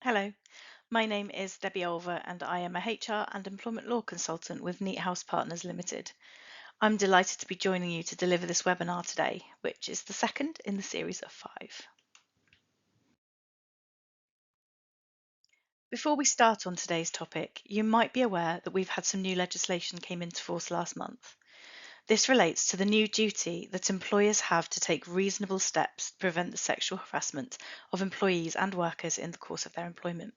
Hello, my name is Debbie Over and I am a HR and employment law consultant with Neathouse Partners Limited. I'm delighted to be joining you to deliver this webinar today, which is the second in the series of 5. Before we start on today's topic, you might be aware that we've had some new legislation came into force last month. This relates to the new duty that employers have to take reasonable steps to prevent the sexual harassment of employees and workers in the course of their employment.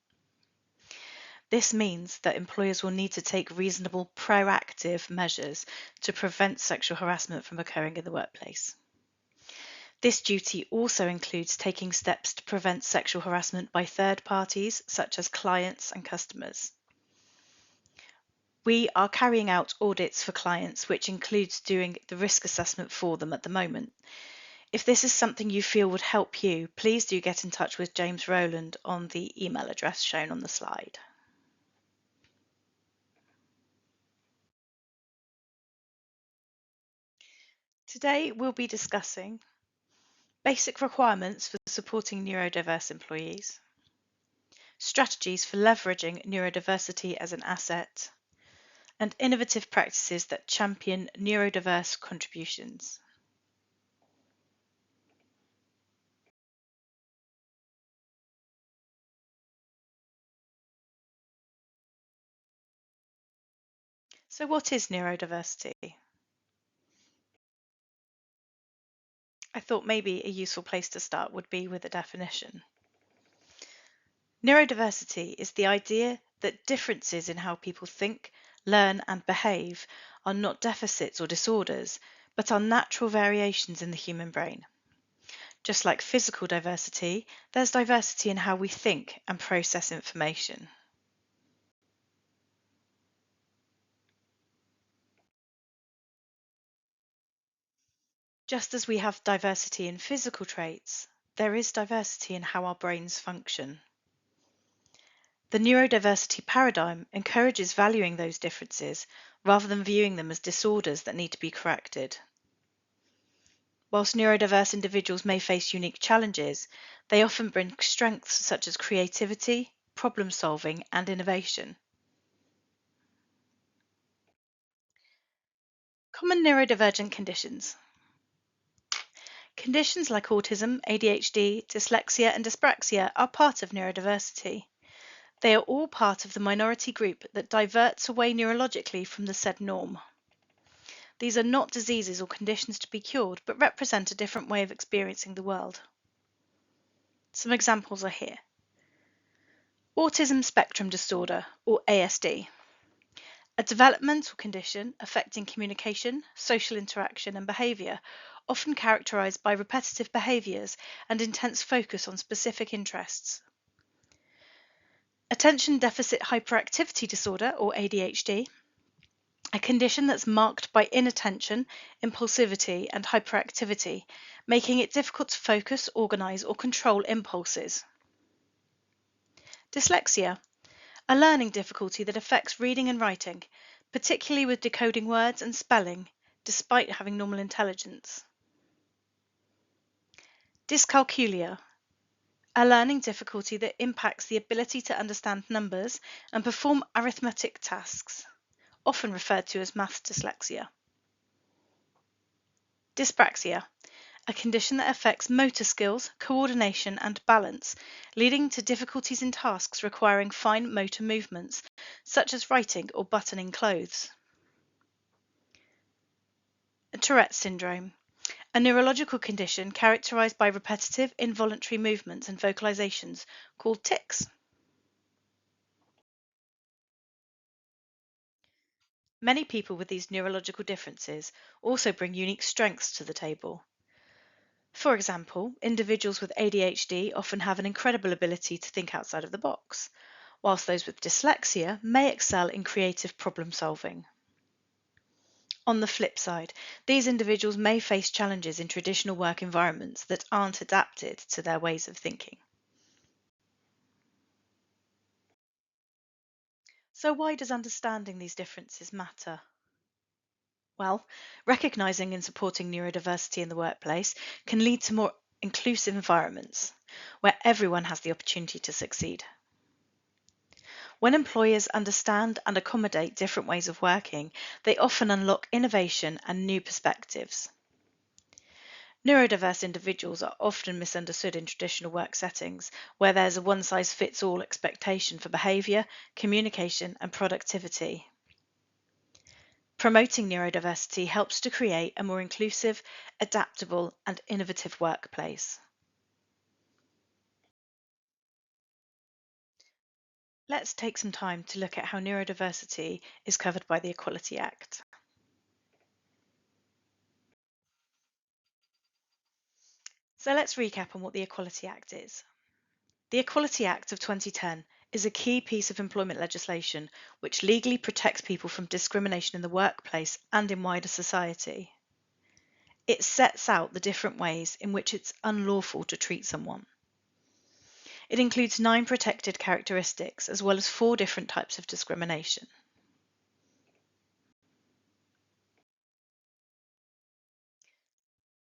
This means that employers will need to take reasonable proactive measures to prevent sexual harassment from occurring in the workplace. This duty also includes taking steps to prevent sexual harassment by third parties, such as clients and customers. We are carrying out audits for clients, which includes doing the risk assessment for them at the moment. If this is something you feel would help you, please do get in touch with James Rowland on the email address shown on the slide. Today we'll be discussing basic requirements for supporting neurodiverse employees, strategies for leveraging neurodiversity as an asset, and innovative practices that champion neurodiverse contributions. So what is neurodiversity? I thought maybe a useful place to start would be with a definition. Neurodiversity is the idea that differences in how people think, learn, and behave are not deficits or disorders, but are natural variations in the human brain. Just like physical diversity, there's diversity in how we think and process information. Just as we have diversity in physical traits, there is diversity in how our brains function. The neurodiversity paradigm encourages valuing those differences rather than viewing them as disorders that need to be corrected. Whilst neurodiverse individuals may face unique challenges, they often bring strengths such as creativity, problem solving, and innovation. Common neurodivergent conditions. Conditions like autism, ADHD, dyslexia, and dyspraxia are part of neurodiversity. They are all part of the minority group that diverts away neurologically from the said norm. These are not diseases or conditions to be cured, but represent a different way of experiencing the world. Some examples are here. Autism spectrum disorder, or ASD. A developmental condition affecting communication, social interaction, and behaviour, often characterised by repetitive behaviours and intense focus on specific interests. Attention deficit hyperactivity disorder, or ADHD, a condition that's marked by inattention, impulsivity, and hyperactivity, making it difficult to focus, organise, or control impulses. Dyslexia, a learning difficulty that affects reading and writing, particularly with decoding words and spelling, despite having normal intelligence. Dyscalculia, a learning difficulty that impacts the ability to understand numbers and perform arithmetic tasks, often referred to as math dyslexia. Dyspraxia, a condition that affects motor skills, coordination, and balance, leading to difficulties in tasks requiring fine motor movements, such as writing or buttoning clothes. Tourette syndrome, a neurological condition characterized by repetitive, involuntary movements and vocalizations called tics. Many people with these neurological differences also bring unique strengths to the table. For example, individuals with ADHD often have an incredible ability to think outside of the box, whilst those with dyslexia may excel in creative problem solving. On the flip side, these individuals may face challenges in traditional work environments that aren't adapted to their ways of thinking. So why does understanding these differences matter? Well, recognizing and supporting neurodiversity in the workplace can lead to more inclusive environments where everyone has the opportunity to succeed. When employers understand and accommodate different ways of working, they often unlock innovation and new perspectives. Neurodiverse individuals are often misunderstood in traditional work settings, where there's a one-size-fits-all expectation for behaviour, communication and productivity. Promoting neurodiversity helps to create a more inclusive, adaptable and innovative workplace. Let's take some time to look at how neurodiversity is covered by the Equality Act. So let's recap on what the Equality Act is. The Equality Act of 2010 is a key piece of employment legislation which legally protects people from discrimination in the workplace and in wider society. It sets out the different ways in which it's unlawful to treat someone. It includes 9 protected characteristics as well as 4 different types of discrimination.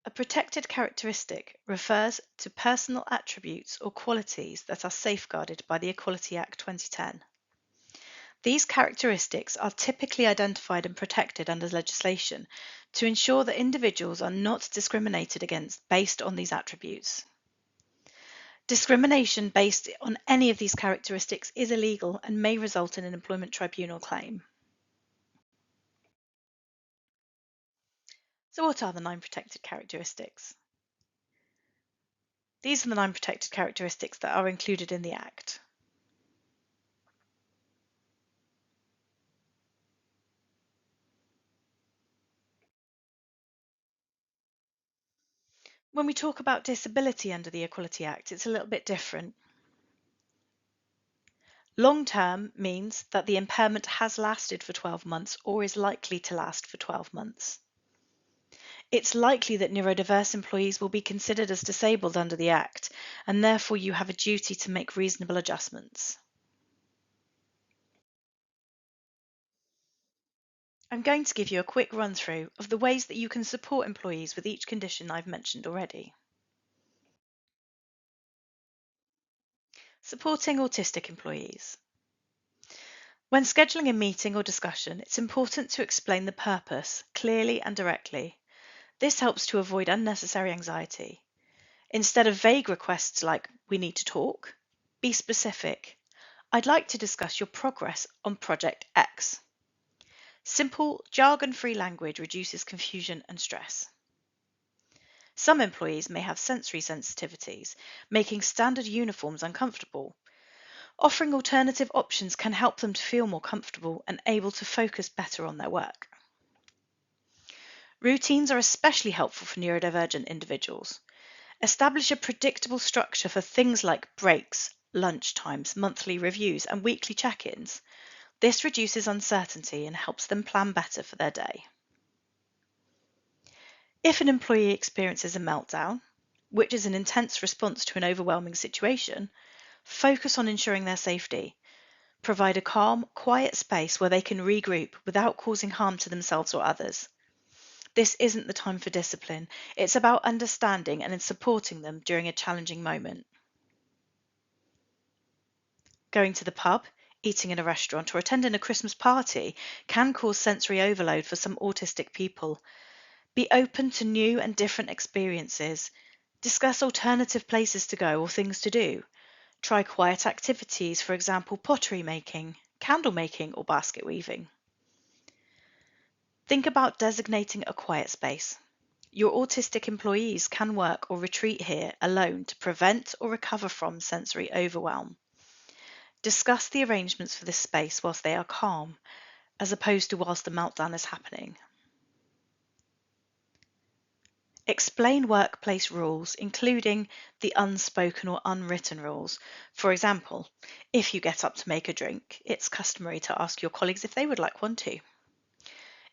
A protected characteristic refers to personal attributes or qualities that are safeguarded by the Equality Act 2010. These characteristics are typically identified and protected under legislation to ensure that individuals are not discriminated against based on these attributes. Discrimination based on any of these characteristics is illegal and may result in an employment tribunal claim. So what are the 9 protected characteristics? These are the 9 protected characteristics that are included in the Act. When we talk about disability under the Equality Act, it's a little bit different. Long term means that the impairment has lasted for 12 months or is likely to last for 12 months. It's likely that neurodiverse employees will be considered as disabled under the Act, and therefore you have a duty to make reasonable adjustments. I'm going to give you a quick run through of the ways that you can support employees with each condition I've mentioned already. Supporting autistic employees. When scheduling a meeting or discussion, it's important to explain the purpose clearly and directly. This helps to avoid unnecessary anxiety. Instead of vague requests like, "We need to talk," be specific. "I'd like to discuss your progress on Project X." Simple, jargon-free language reduces confusion and stress. Some employees may have sensory sensitivities, making standard uniforms uncomfortable. Offering alternative options can help them to feel more comfortable and able to focus better on their work. Routines are especially helpful for neurodivergent individuals. Establish a predictable structure for things like breaks, lunch times, monthly reviews, and weekly check-ins. This reduces uncertainty and helps them plan better for their day. If an employee experiences a meltdown, which is an intense response to an overwhelming situation, focus on ensuring their safety. Provide a calm, quiet space where they can regroup without causing harm to themselves or others. This isn't the time for discipline. It's about understanding and supporting them during a challenging moment. Going to the pub, eating in a restaurant, or attending a Christmas party can cause sensory overload for some autistic people. Be open to new and different experiences. Discuss alternative places to go or things to do. Try quiet activities, for example, pottery making, candle making, or basket weaving. Think about designating a quiet space. Your autistic employees can work or retreat here alone to prevent or recover from sensory overwhelm. Discuss the arrangements for this space whilst they are calm, as opposed to whilst the meltdown is happening. Explain workplace rules, including the unspoken or unwritten rules. For example, if you get up to make a drink, it's customary to ask your colleagues if they would like one too.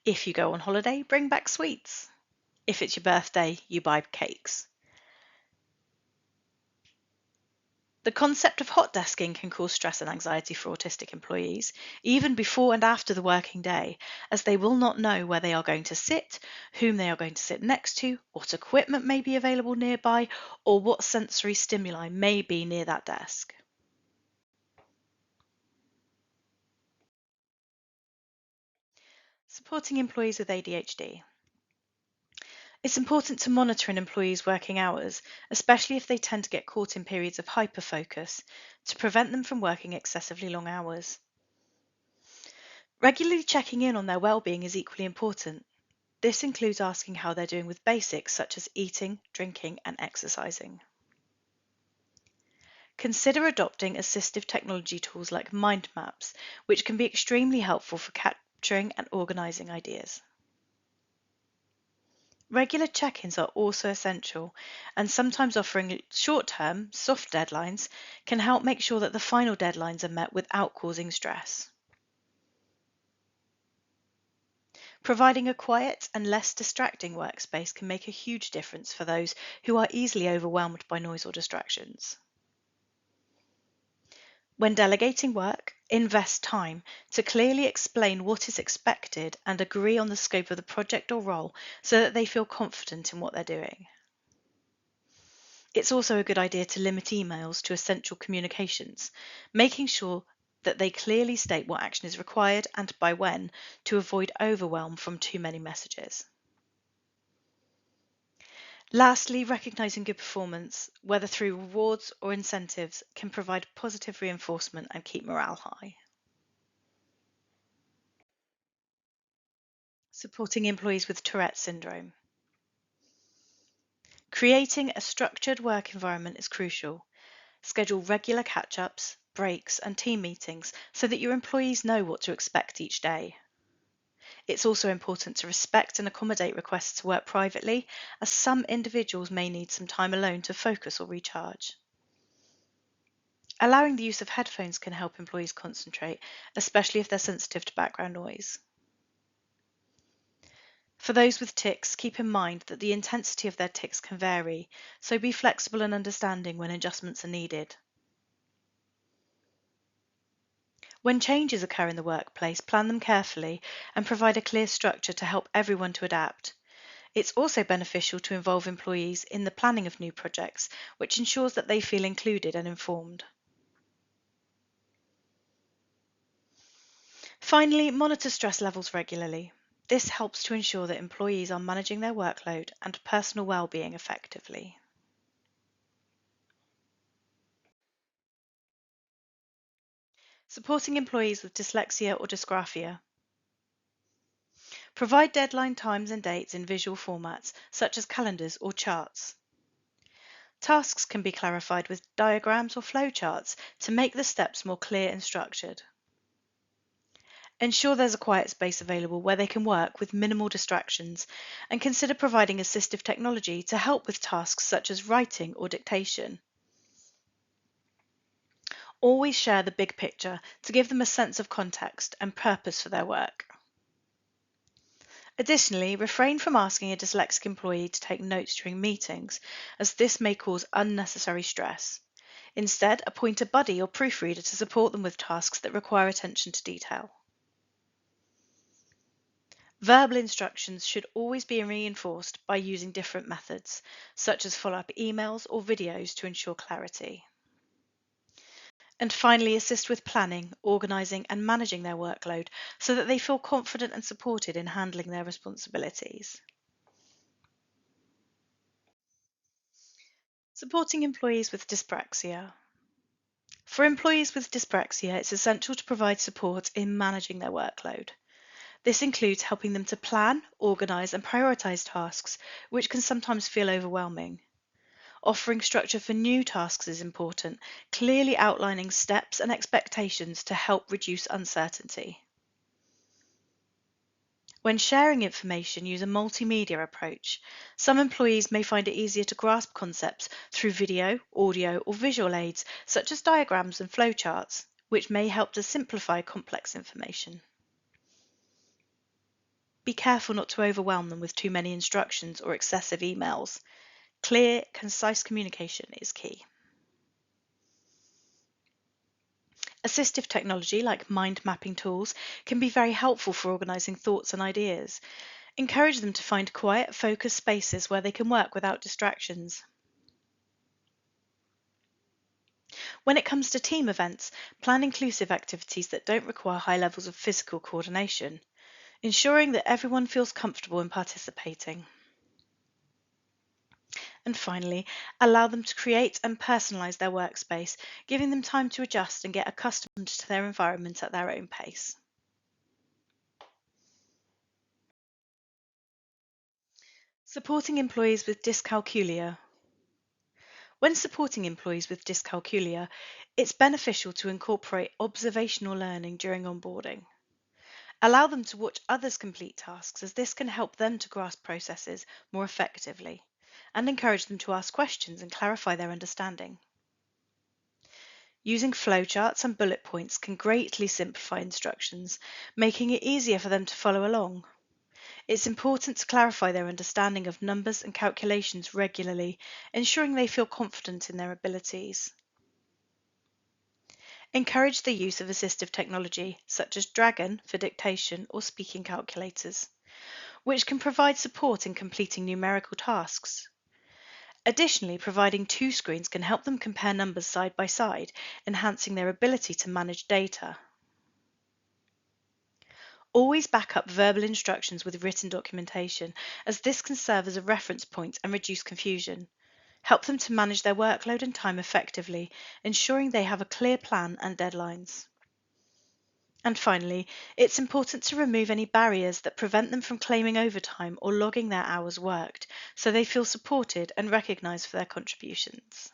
If you go on holiday, bring back sweets. If it's your birthday, you buy cakes. The concept of hot desking can cause stress and anxiety for autistic employees, even before and after the working day, as they will not know where they are going to sit, whom they are going to sit next to, what equipment may be available nearby, or what sensory stimuli may be near that desk. Supporting employees with ADHD. It's important to monitor an employee's working hours, especially if they tend to get caught in periods of hyperfocus, to prevent them from working excessively long hours. Regularly checking in on their well-being is equally important. This includes asking how they're doing with basics such as eating, drinking, and exercising. Consider adopting assistive technology tools like mind maps, which can be extremely helpful for capturing and organizing ideas. Regular check-ins are also essential, and sometimes offering short-term, soft deadlines can help make sure that the final deadlines are met without causing stress. Providing a quiet and less distracting workspace can make a huge difference for those who are easily overwhelmed by noise or distractions. When delegating work, invest time to clearly explain what is expected and agree on the scope of the project or role so that they feel confident in what they're doing. It's also a good idea to limit emails to essential communications, making sure that they clearly state what action is required and by when to avoid overwhelm from too many messages. Lastly, recognizing good performance, whether through rewards or incentives, can provide positive reinforcement and keep morale high. Supporting employees with Tourette syndrome. Creating a structured work environment is crucial. Schedule regular catch-ups, breaks, and team meetings so that your employees know what to expect each day. It's also important to respect and accommodate requests to work privately, as some individuals may need some time alone to focus or recharge. Allowing the use of headphones can help employees concentrate, especially if they're sensitive to background noise. For those with tics, keep in mind that the intensity of their tics can vary, so be flexible and understanding when adjustments are needed. When changes occur in the workplace, plan them carefully and provide a clear structure to help everyone to adapt. It's also beneficial to involve employees in the planning of new projects, which ensures that they feel included and informed. Finally, monitor stress levels regularly. This helps to ensure that employees are managing their workload and personal well-being effectively. Supporting employees with dyslexia or dysgraphia. Provide deadline times and dates in visual formats, such as calendars or charts. Tasks can be clarified with diagrams or flowcharts to make the steps more clear and structured. Ensure there's a quiet space available where they can work with minimal distractions, and consider providing assistive technology to help with tasks such as writing or dictation. Always share the big picture to give them a sense of context and purpose for their work. Additionally, refrain from asking a dyslexic employee to take notes during meetings, as this may cause unnecessary stress. Instead, appoint a buddy or proofreader to support them with tasks that require attention to detail. Verbal instructions should always be reinforced by using different methods, such as follow-up emails or videos to ensure clarity. And finally, assist with planning, organising and managing their workload so that they feel confident and supported in handling their responsibilities. Supporting employees with dyspraxia. For employees with dyspraxia, it's essential to provide support in managing their workload. This includes helping them to plan, organise and prioritise tasks, which can sometimes feel overwhelming. Offering structure for new tasks is important, clearly outlining steps and expectations to help reduce uncertainty. When sharing information, use a multimedia approach. Some employees may find it easier to grasp concepts through video, audio, or visual aids, such as diagrams and flowcharts, which may help to simplify complex information. Be careful not to overwhelm them with too many instructions or excessive emails. Clear, concise communication is key. Assistive technology like mind mapping tools can be very helpful for organising thoughts and ideas. Encourage them to find quiet, focused spaces where they can work without distractions. When it comes to team events, plan inclusive activities that don't require high levels of physical coordination. ensuring that everyone feels comfortable in participating. And finally, allow them to create and personalise their workspace, giving them time to adjust and get accustomed to their environment at their own pace. Supporting employees with dyscalculia. When supporting employees with dyscalculia, it's beneficial to incorporate observational learning during onboarding. Allow them to watch others complete tasks, as this can help them to grasp processes more effectively, and encourage them to ask questions and clarify their understanding. Using flowcharts and bullet points can greatly simplify instructions, making it easier for them to follow along. It's important to clarify their understanding of numbers and calculations regularly, ensuring they feel confident in their abilities. Encourage the use of assistive technology, such as Dragon for dictation or speaking calculators, which can provide support in completing numerical tasks. Additionally, providing two screens can help them compare numbers side by side, enhancing their ability to manage data. Always back up verbal instructions with written documentation, as this can serve as a reference point and reduce confusion. Help them to manage their workload and time effectively, ensuring they have a clear plan and deadlines. And finally, it's important to remove any barriers that prevent them from claiming overtime or logging their hours worked, so they feel supported and recognised for their contributions.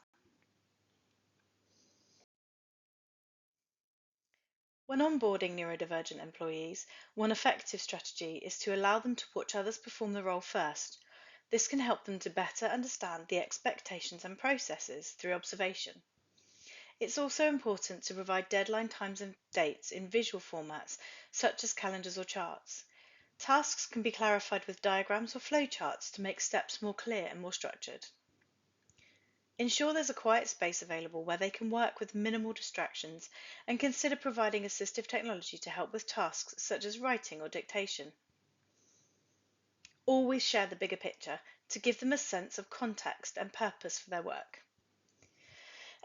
When onboarding neurodivergent employees, one effective strategy is to allow them to watch others perform the role first. This can help them to better understand the expectations and processes through observation. It's also important to provide deadline times and dates in visual formats, such as calendars or charts. Tasks can be clarified with diagrams or flowcharts to make steps more clear and more structured. Ensure there's a quiet space available where they can work with minimal distractions, and consider providing assistive technology to help with tasks such as writing or dictation. Always share the bigger picture to give them a sense of context and purpose for their work.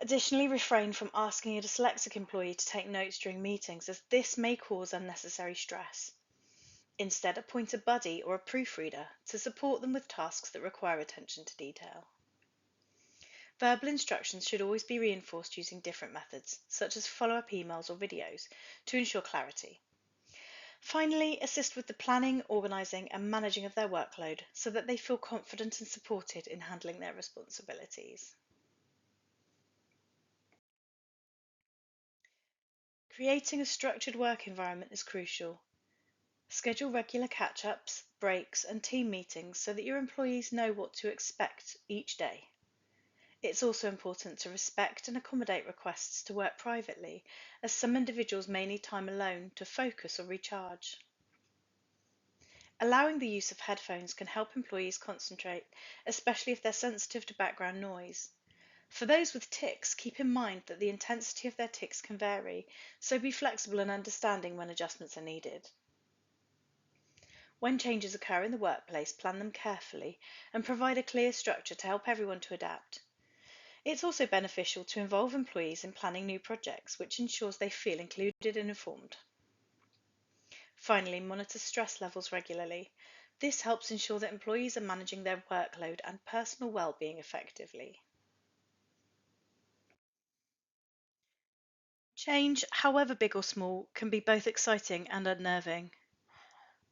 Additionally, refrain from asking a dyslexic employee to take notes during meetings, as this may cause unnecessary stress. Instead, appoint a buddy or a proofreader to support them with tasks that require attention to detail. Verbal instructions should always be reinforced using different methods, such as follow-up emails or videos, to ensure clarity. Finally, assist with the planning, organising and managing of their workload so that they feel confident and supported in handling their responsibilities. Creating a structured work environment is crucial. Schedule regular catch-ups, breaks and team meetings so that your employees know what to expect each day. It's also important to respect and accommodate requests to work privately, as some individuals may need time alone to focus or recharge. Allowing the use of headphones can help employees concentrate, especially if they're sensitive to background noise. For those with tics, keep in mind that the intensity of their tics can vary, so be flexible and understanding when adjustments are needed. When changes occur in the workplace, plan them carefully and provide a clear structure to help everyone to adapt. It's also beneficial to involve employees in planning new projects, which ensures they feel included and informed. Finally, monitor stress levels regularly. This helps ensure that employees are managing their workload and personal well-being effectively. Change, however big or small, can be both exciting and unnerving.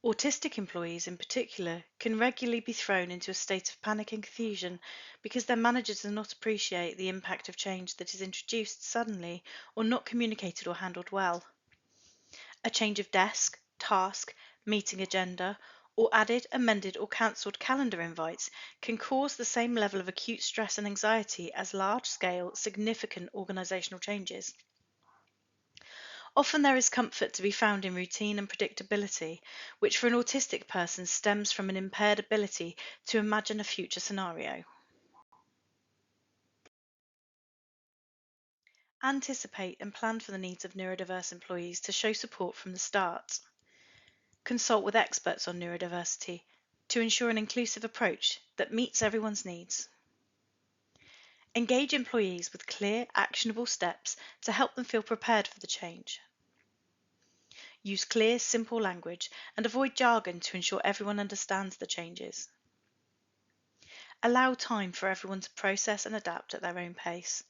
Autistic employees in particular can regularly be thrown into a state of panic and confusion because their managers do not appreciate the impact of change that is introduced suddenly or not communicated or handled well. A change of desk, task, meeting agenda, or added, amended or cancelled calendar invites can cause the same level of acute stress and anxiety as large-scale, significant organisational changes. Often there is comfort to be found in routine and predictability, which for an autistic person stems from an impaired ability to imagine a future scenario. Anticipate and plan for the needs of neurodiverse employees to show support from the start. Consult with experts on neurodiversity to ensure an inclusive approach that meets everyone's needs. Engage employees with clear, actionable steps to help them feel prepared for the change. Use clear, simple language and avoid jargon to ensure everyone understands the changes. Allow time for everyone to process and adapt at their own pace.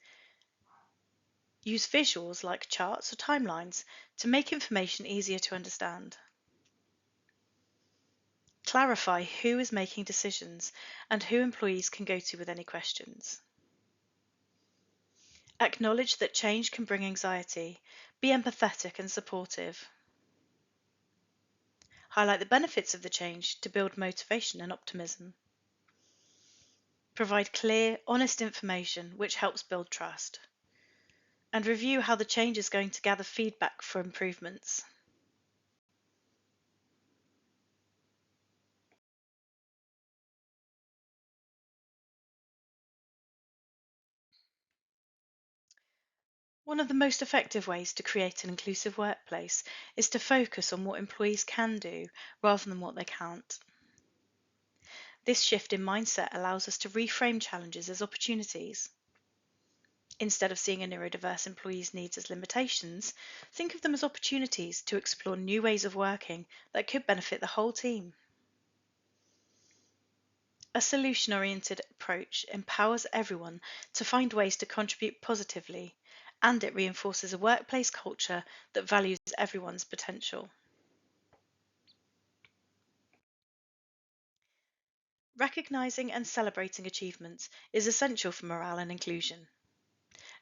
Use visuals like charts or timelines to make information easier to understand. Clarify who is making decisions and who employees can go to with any questions. Acknowledge that change can bring anxiety. Be empathetic and supportive. Highlight the benefits of the change to build motivation and optimism. Provide clear, honest information which helps build trust. And review how the change is going to gather feedback for improvements. One of the most effective ways to create an inclusive workplace is to focus on what employees can do rather than what they can't. This shift in mindset allows us to reframe challenges as opportunities. Instead of seeing a neurodiverse employee's needs as limitations, think of them as opportunities to explore new ways of working that could benefit the whole team. A solution-oriented approach empowers everyone to find ways to contribute positively, and it reinforces a workplace culture that values everyone's potential. Recognizing and celebrating achievements is essential for morale and inclusion.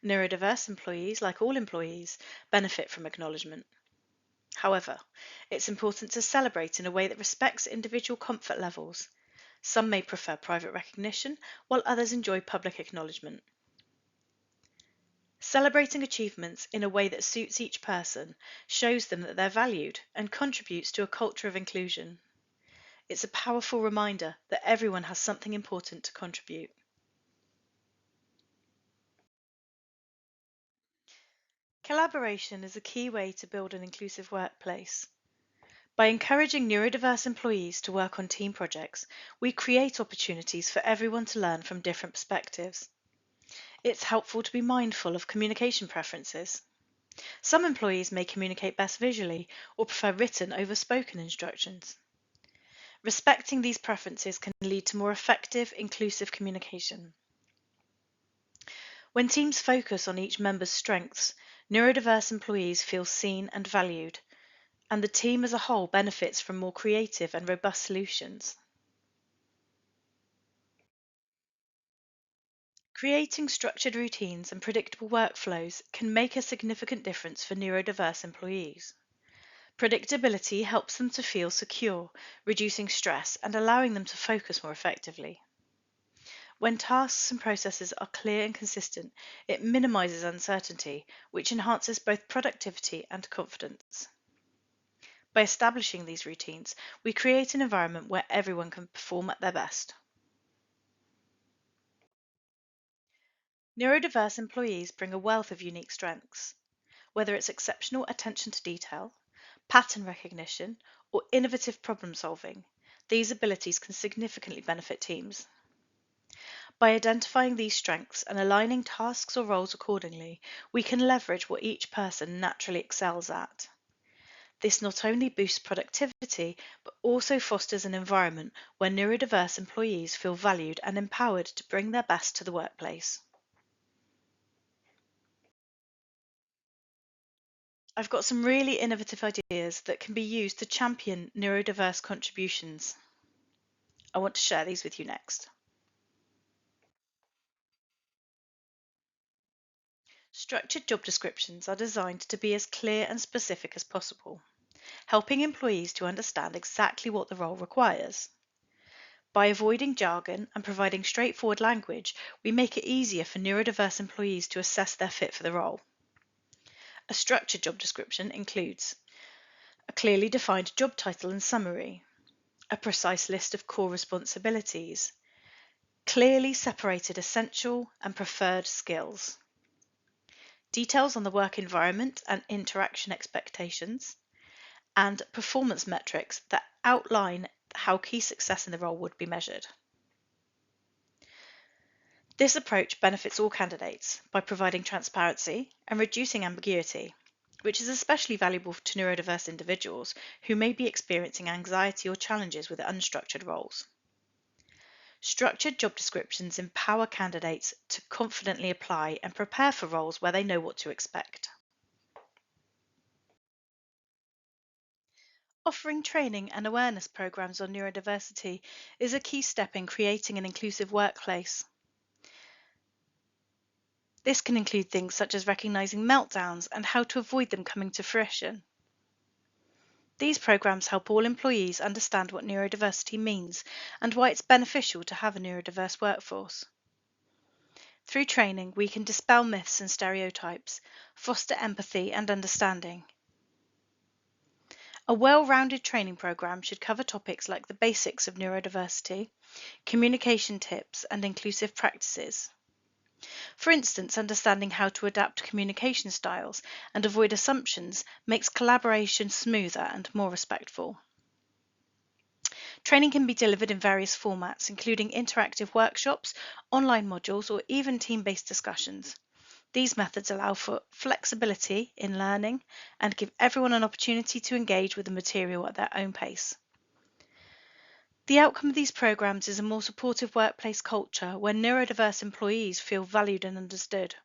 Neurodiverse employees, like all employees, benefit from acknowledgement. However, it's important to celebrate in a way that respects individual comfort levels. Some may prefer private recognition, while others enjoy public acknowledgement. Celebrating achievements in a way that suits each person shows them that they're valued and contributes to a culture of inclusion. It's a powerful reminder that everyone has something important to contribute. Collaboration is a key way to build an inclusive workplace. By encouraging neurodiverse employees to work on team projects, we create opportunities for everyone to learn from different perspectives. It's helpful to be mindful of communication preferences. Some employees may communicate best visually or prefer written over spoken instructions. Respecting these preferences can lead to more effective, inclusive communication. When teams focus on each member's strengths, neurodiverse employees feel seen and valued, and the team as a whole benefits from more creative and robust solutions. Creating structured routines and predictable workflows can make a significant difference for neurodiverse employees. Predictability helps them to feel secure, reducing stress and allowing them to focus more effectively. When tasks and processes are clear and consistent, it minimizes uncertainty, which enhances both productivity and confidence. By establishing these routines, we create an environment where everyone can perform at their best. Neurodiverse employees bring a wealth of unique strengths. Whether it's exceptional attention to detail, pattern recognition, or innovative problem solving, these abilities can significantly benefit teams. By identifying these strengths and aligning tasks or roles accordingly, we can leverage what each person naturally excels at. This not only boosts productivity, but also fosters an environment where neurodiverse employees feel valued and empowered to bring their best to the workplace. I've got some really innovative ideas that can be used to champion neurodiverse contributions. I want to share these with you next. Structured job descriptions are designed to be as clear and specific as possible, helping employees to understand exactly what the role requires. By avoiding jargon and providing straightforward language, we make it easier for neurodiverse employees to assess their fit for the role. A structured job description includes a clearly defined job title and summary, a precise list of core responsibilities, clearly separated essential and preferred skills, details on the work environment and interaction expectations, and performance metrics that outline how key success in the role would be measured. This approach benefits all candidates by providing transparency and reducing ambiguity. which is especially valuable to neurodiverse individuals who may be experiencing anxiety or challenges with unstructured roles. Structured job descriptions empower candidates to confidently apply and prepare for roles where they know what to expect. Offering training and awareness programs on neurodiversity is a key step in creating an inclusive workplace. This can include things such as recognizing meltdowns and how to avoid them coming to fruition. These programs help all employees understand what neurodiversity means and why it's beneficial to have a neurodiverse workforce. Through training, we can dispel myths and stereotypes, foster empathy and understanding. A well-rounded training program should cover topics like the basics of neurodiversity, communication tips, and inclusive practices. For instance, understanding how to adapt communication styles and avoid assumptions makes collaboration smoother and more respectful. Training can be delivered in various formats, including interactive workshops, online modules, or even team-based discussions. These methods allow for flexibility in learning and give everyone an opportunity to engage with the material at their own pace. The outcome of these programs is a more supportive workplace culture where neurodiverse employees feel valued and understood.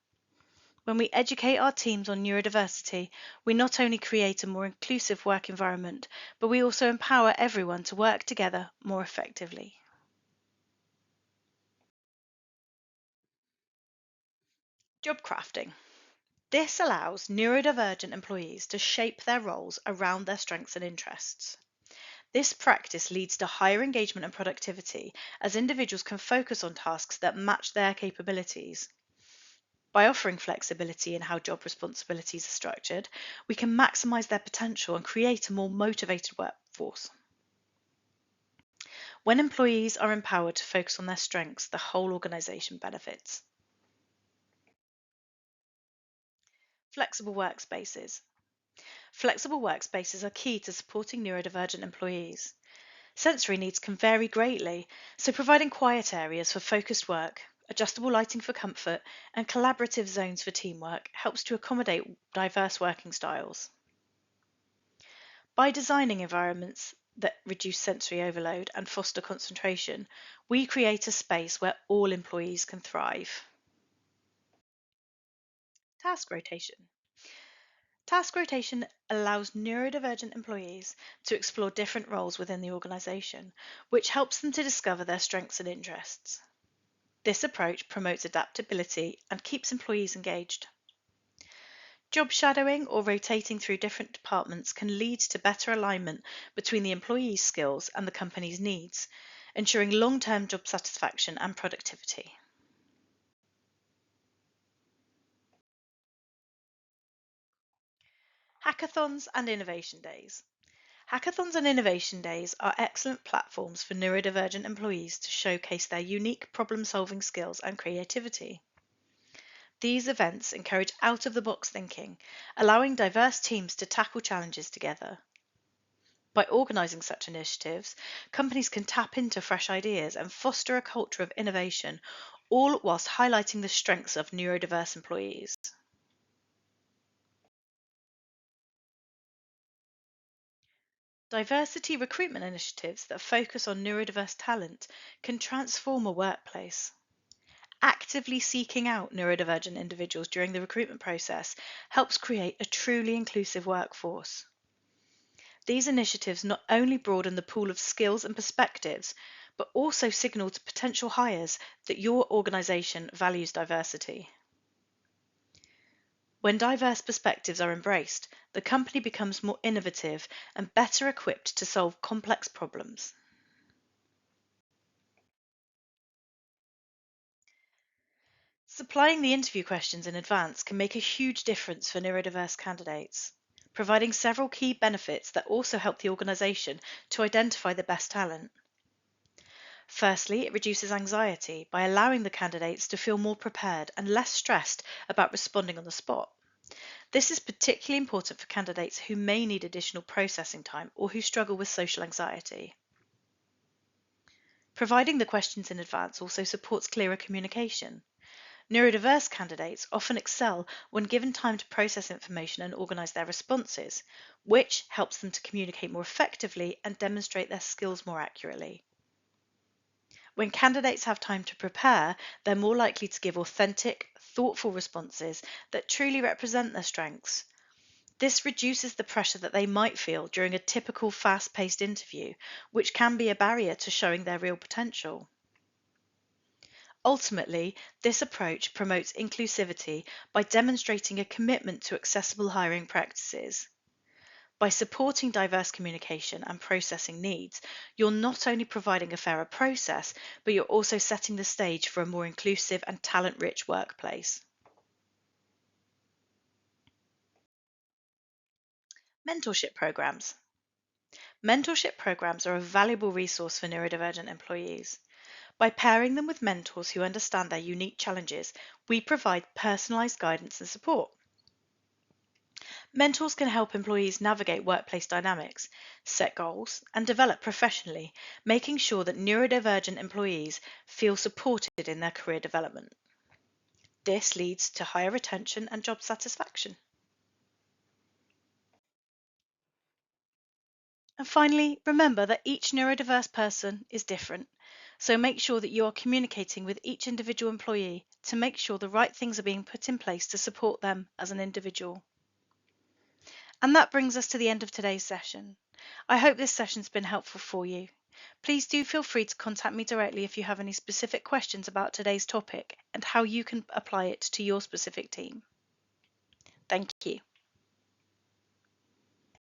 When we educate our teams on neurodiversity, we not only create a more inclusive work environment, but we also empower everyone to work together more effectively. Job crafting. This allows neurodivergent employees to shape their roles around their strengths and interests. This practice leads to higher engagement and productivity as individuals can focus on tasks that match their capabilities. By offering flexibility in how job responsibilities are structured, we can maximize their potential and create a more motivated workforce. When employees are empowered to focus on their strengths, the whole organization benefits. Flexible workspaces. Flexible workspaces are key to supporting neurodivergent employees. Sensory needs can vary greatly, so providing quiet areas for focused work, adjustable lighting for comfort, and collaborative zones for teamwork helps to accommodate diverse working styles. By designing environments that reduce sensory overload and foster concentration, we create a space where all employees can thrive. Task rotation. Task rotation allows neurodivergent employees to explore different roles within the organisation, which helps them to discover their strengths and interests. This approach promotes adaptability and keeps employees engaged. Job shadowing or rotating through different departments can lead to better alignment between the employee's skills and the company's needs, ensuring long-term job satisfaction and productivity. Hackathons and Innovation Days. Hackathons and Innovation Days are excellent platforms for neurodivergent employees to showcase their unique problem-solving skills and creativity. These events encourage out-of-the-box thinking, allowing diverse teams to tackle challenges together. By organising such initiatives, companies can tap into fresh ideas and foster a culture of innovation, all whilst highlighting the strengths of neurodiverse employees. Diversity recruitment initiatives that focus on neurodiverse talent can transform a workplace. Actively seeking out neurodivergent individuals during the recruitment process helps create a truly inclusive workforce. These initiatives not only broaden the pool of skills and perspectives, but also signal to potential hires that your organisation values diversity. When diverse perspectives are embraced, the company becomes more innovative and better equipped to solve complex problems. Supplying the interview questions in advance can make a huge difference for neurodiverse candidates, providing several key benefits that also help the organisation to identify the best talent. Firstly, it reduces anxiety by allowing the candidates to feel more prepared and less stressed about responding on the spot. This is particularly important for candidates who may need additional processing time or who struggle with social anxiety. Providing the questions in advance also supports clearer communication. Neurodiverse candidates often excel when given time to process information and organise their responses, which helps them to communicate more effectively and demonstrate their skills more accurately. When candidates have time to prepare, they're more likely to give authentic, thoughtful responses that truly represent their strengths. This reduces the pressure that they might feel during a typical fast-paced interview, which can be a barrier to showing their real potential. Ultimately, this approach promotes inclusivity by demonstrating a commitment to accessible hiring practices. By supporting diverse communication and processing needs, you're not only providing a fairer process, but you're also setting the stage for a more inclusive and talent-rich workplace. Mentorship programs. Mentorship programs are a valuable resource for neurodivergent employees. By pairing them with mentors who understand their unique challenges, we provide personalised guidance and support. Mentors can help employees navigate workplace dynamics, set goals, and develop professionally, making sure that neurodivergent employees feel supported in their career development. This leads to higher retention and job satisfaction. And finally, remember that each neurodiverse person is different. So make sure that you are communicating with each individual employee to make sure the right things are being put in place to support them as an individual. And that brings us to the end of today's session. I hope this session's been helpful for you. Please do feel free to contact me directly if you have any specific questions about today's topic and how you can apply it to your specific team. Thank you.